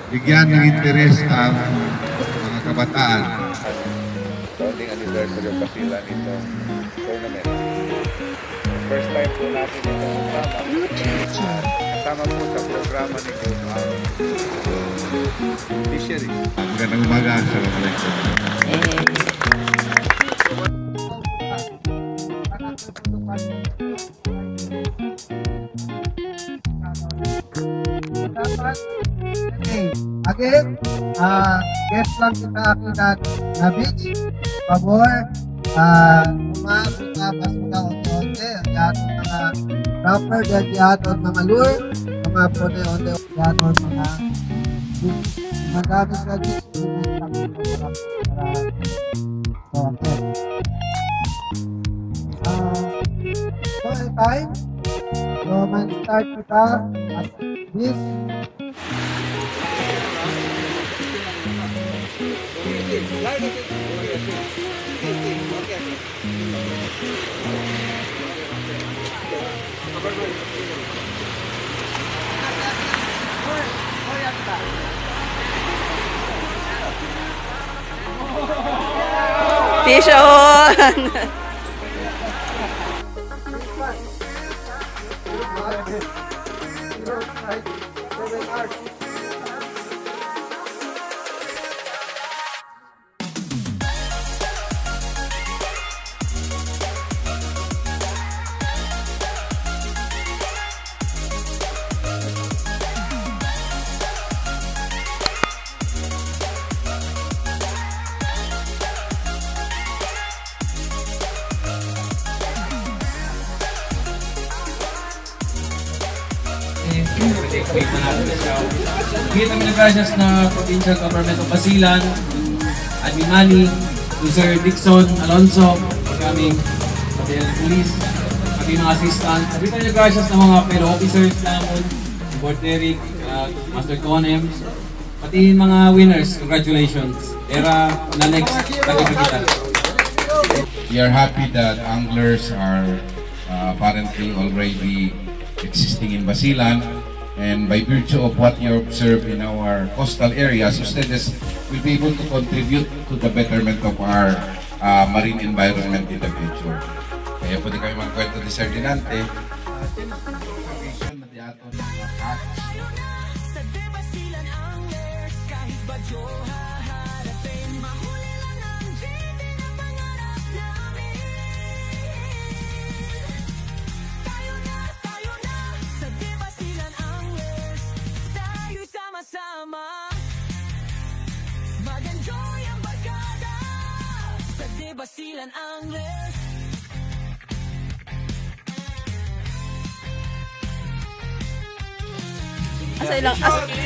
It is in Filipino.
bigyan ng interes ang mga kabataan. Founding anniversary of Basilan itong tournament. First time po natin itong kasama. Kasama po sa programa ni Coach ang fishery. Magandang umaga sa mga Again, guest lang kita akinan na beach. Pabor, umabot na onte-onte. Yaton mga rapper, yaton mga lure, mga pone-onte, yaton mga madami sa beach. So, time. So, man-start kita at this. Fish on! Kita kami nag-gracias na Provincial Government of Basilan, Admin Manny, to Sir Dixon Alonso, kaming pati ng police, pati mga assistant. Kita nag-gracias ng mga fellow officers namin, Board Derek, Master Tonem, pati mga winners, congratulations. Era na next, kita. We are happy that anglers are apparently already existing in Basilan, and by virtue of what you observe in our coastal areas, students will be able to contribute to the betterment of our marine environment in the future. Kaya pwede kami magkwento ni Sir Dinante. Basilan Anglers. Asa ilang Basilan